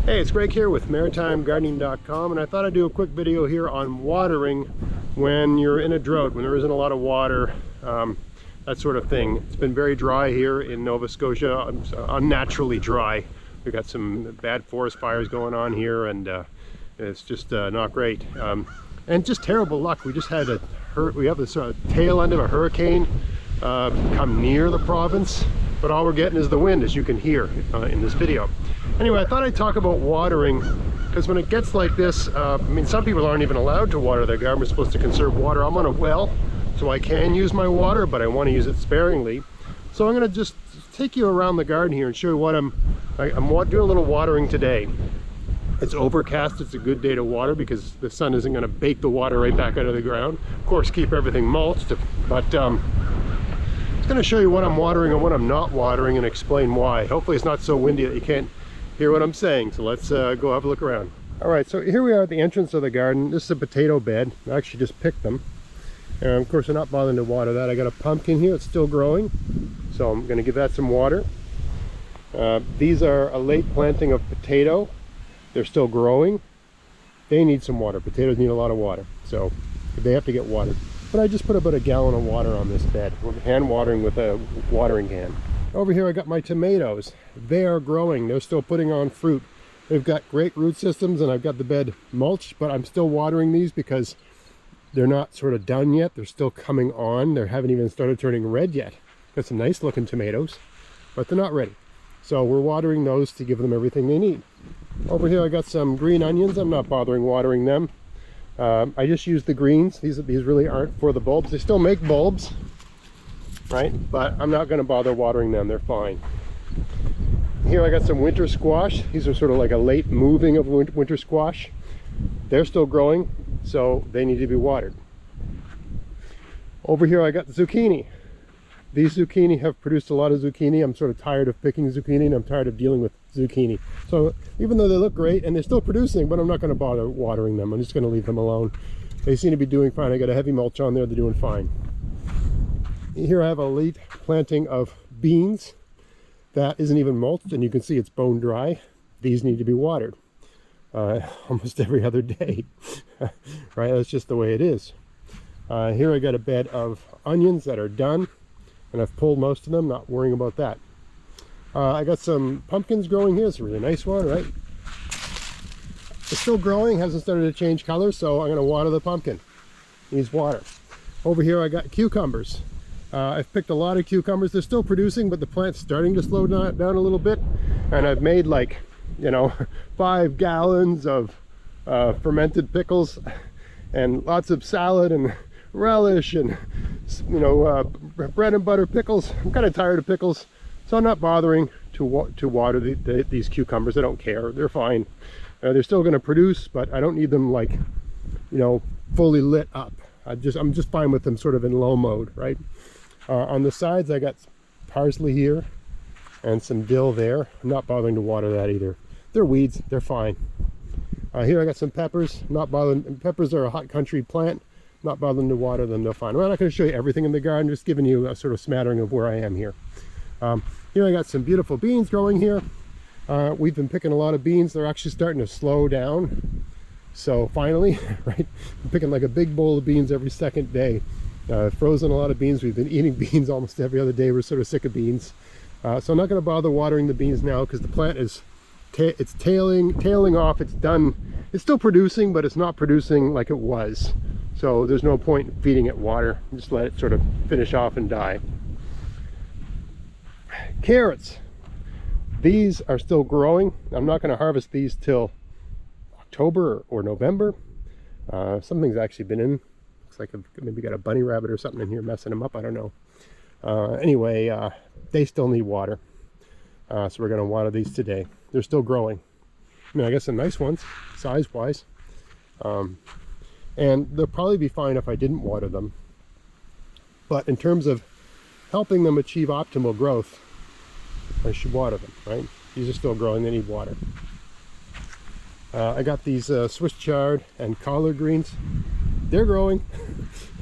Hey, it's Greg here with maritimegardening.com, and I thought I'd do a quick video here on watering when you're in a drought, when there isn't a lot of water, that sort of thing. It's been very dry here in Nova Scotia, unnaturally dry. We've got some bad forest fires going on here, and it's just not great. And just terrible luck. We just had we have this tail end of a hurricane come near the province, but all we're getting is the wind, as you can hear in this video. Anyway, I thought I'd talk about watering, because when it gets like this, I mean, some people aren't even allowed to water their garden. We're supposed to conserve water. I'm on a well, so I can use my water, but I want to use it sparingly. So I'm going to just take you around the garden here and show you what I'm doing a little watering today. It's overcast. It's a good day to water because the sun isn't going to bake the water right back out of the ground. Of course, keep everything mulched, but it's going to show you what I'm watering and what I'm not watering and explain why. Hopefully it's not so windy that you can't hear what I'm saying. So let's go have a look around. All right, so here we are at the entrance of the garden. This is a potato bed. I actually just picked them. And of course, I'm not bothering to water that. I got a pumpkin here. It's still growing. So I'm going to give that some water. These are a late planting of potato. They're still growing. They need some water. Potatoes need a lot of water. So they have to get watered. But I just put about a gallon of water on this bed. We're hand watering with a watering can. Over here I got my tomatoes. They are growing. They're still putting on fruit. They've got great root systems, and I've got the bed mulched, but I'm still watering these because they're not sort of done yet. They're still coming on. They haven't even started turning red yet. Got some nice looking tomatoes, but they're not ready. So we're watering those to give them everything they need. Over here I got some green onions. I'm not bothering watering them. I just use the greens. These really aren't for the bulbs. They still make bulbs, right? But I'm not going to bother watering them. They're fine. Here I got some winter squash. These are sort of like a late moving of winter squash. They're still growing, so they need to be watered. Over here I got the zucchini. These zucchini have produced a lot of zucchini. I'm sort of tired of picking zucchini, and I'm tired of dealing with zucchini. So even though they look great and they're still producing, but I'm not going to bother watering them. I'm just going to leave them alone. They seem to be doing fine. I got a heavy mulch on there. They're doing fine. Here I have a late planting of beans that isn't even mulched, and you can see it's bone dry. These need to be watered almost every other day. Right? That's just the way it is. Here I got a bed of onions that are done, and I've pulled most of them, not worrying about that. I got some pumpkins growing here. It's a really nice one, right? It's still growing, hasn't started to change color, so I'm going to water the pumpkin. Needs water. Over here I got cucumbers. I've picked a lot of cucumbers. They're still producing, but the plant's starting to slow down a little bit. And I've made, like, 5 gallons of fermented pickles and lots of salad and relish and bread and butter pickles. I'm kind of tired of pickles, so I'm not bothering to water these cucumbers. I don't care. They're fine. They're still going to produce, but I don't need them fully lit up. I'm just fine with them sort of in low mode, right? On the sides I got parsley here and some dill there. I'm not bothering to water that either. They're weeds. They're fine. Here I got some peppers. Not bothering. Peppers are a hot country plant. Not bothering to water them. They're fine. I'm not going to show you everything in the garden. Just giving you a sort of smattering of where I am here. Here I got some beautiful beans growing here. We've been picking a lot of beans. They're actually starting to slow down. So finally, right, I'm picking like a big bowl of beans every second day. Frozen a lot of beans. We've been eating beans almost every other day. We're sort of sick of beans. So I'm not going to bother watering the beans now because the plant is tailing off. It's done. It's still producing, but it's not producing like it was. So there's no point in feeding it water. Just let it sort of finish off and die. Carrots. These are still growing. I'm not going to harvest these till October or November. Something's actually been in. Looks like I've maybe got a bunny rabbit or something in here messing them up. I don't know. Anyway, they still need water. So we're going to water these today. They're still growing. I mean, I guess some nice ones, size-wise. And they'll probably be fine if I didn't water them. But in terms of helping them achieve optimal growth, I should water them, right? These are still growing. They need water. I got these Swiss chard and collard greens. They're growing.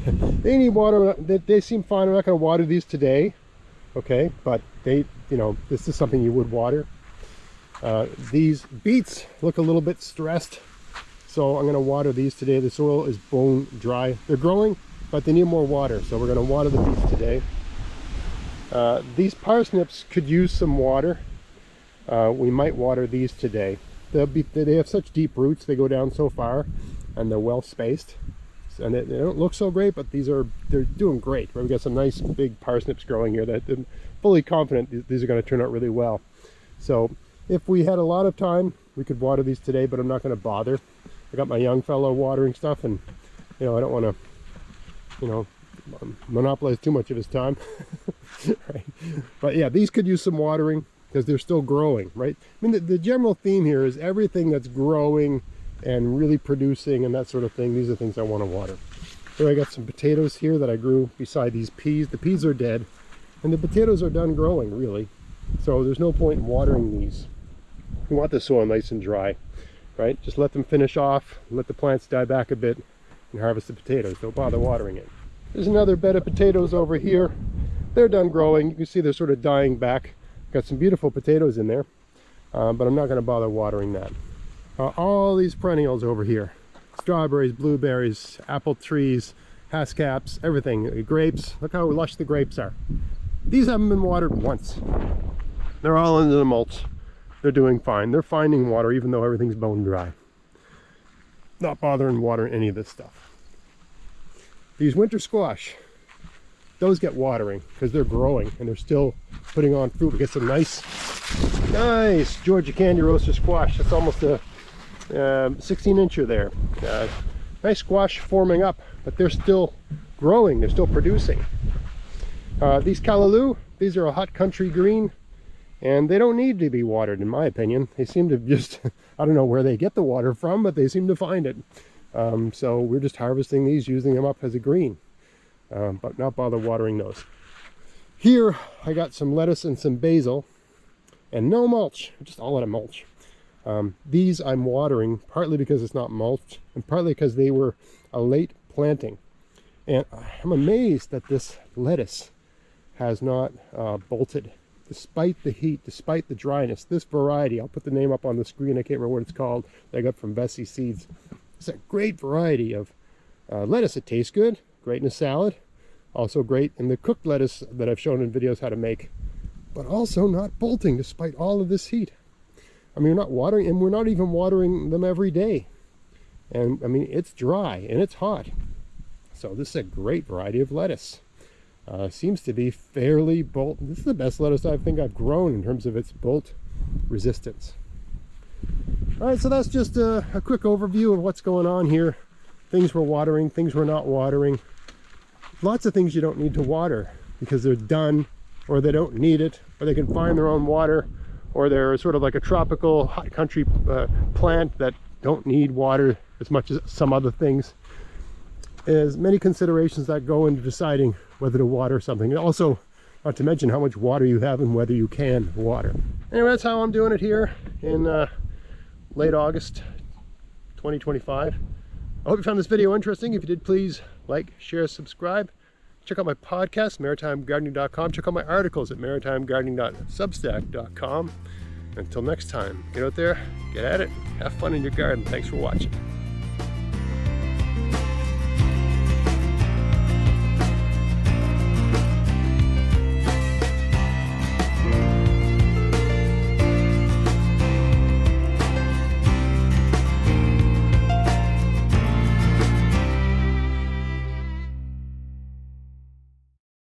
They need water. They seem fine. I'm not going to water these today, okay? But this is something you would water. These beets look a little bit stressed, so I'm going to water these today. The soil is bone dry. They're growing, but they need more water, so we're going to water the beets today. These parsnips could use some water. We might water these today. They have such deep roots, they go down so far, and they're well spaced. And they don't look so great, but they're doing great. We've got some nice big parsnips growing here that I'm fully confident these are going to turn out really well. So if we had a lot of time, we could water these today, but I'm not going to bother. I got my young fellow watering stuff, and I don't want to monopolize too much of his time. Right? But yeah, these could use some watering because they're still growing, right? I mean, the general theme here is everything that's growing and really producing and that sort of thing. These are things I want to water. So I got some potatoes here that I grew beside these peas. The peas are dead and the potatoes are done growing, really. So there's no point in watering these. You want the soil nice and dry, right? Just let them finish off, let the plants die back a bit, and harvest the potatoes. Don't bother watering it. There's another bed of potatoes over here. They're done growing. You can see they're sort of dying back. Got some beautiful potatoes in there, but I'm not going to bother watering that. All these perennials over here, strawberries, blueberries, apple trees, haskaps, everything, grapes. Look how lush the grapes are. These haven't been watered once. They're all into the mulch. They're doing fine. They're finding water even though everything's bone dry. Not bothering watering any of this stuff. These winter squash, those get watering because they're growing and they're still putting on fruit. We get some nice Georgia Candy Roaster squash. That's almost a 16-incher there. Nice squash forming up, but they're still growing. They're still producing. These callaloo, these are a hot country green, and they don't need to be watered, in my opinion. They seem to just, I don't know where they get the water from, but they seem to find it. So we're just harvesting these, using them up as a green, but not bother watering those. Here I got some lettuce and some basil, and no mulch, just all out of mulch. These I'm watering partly because it's not mulched, and partly because they were a late planting. And I'm amazed that this lettuce has not bolted, despite the heat, despite the dryness. This variety, I'll put the name up on the screen, I can't remember what it's called, that I got from Bessie Seeds. It's a great variety of lettuce. It tastes good, great in a salad, also great in the cooked lettuce that I've shown in videos how to make, but also not bolting despite all of this heat. I mean, we're not watering, and we're not even watering them every day. And I mean, it's dry and it's hot. So this is a great variety of lettuce. Seems to be fairly bolt. This is the best lettuce I think I've grown in terms of its bolt resistance. All right, so that's just a quick overview of what's going on here. Things we're watering, things we're not watering. Lots of things you don't need to water because they're done, or they don't need it, or they can find their own water, or they're sort of like a tropical hot country plant that don't need water as much as some other things. There's many considerations that go into deciding whether to water something. Also, not to mention how much water you have and whether you can water. Anyway, that's how I'm doing it here in late August 2025. I hope you found this video interesting. If you did, please like, share, subscribe. Check out my podcast, maritimegardening.com. Check out my articles at maritimegardening.substack.com. Until next time, get out there, get at it, have fun in your garden. Thanks for watching.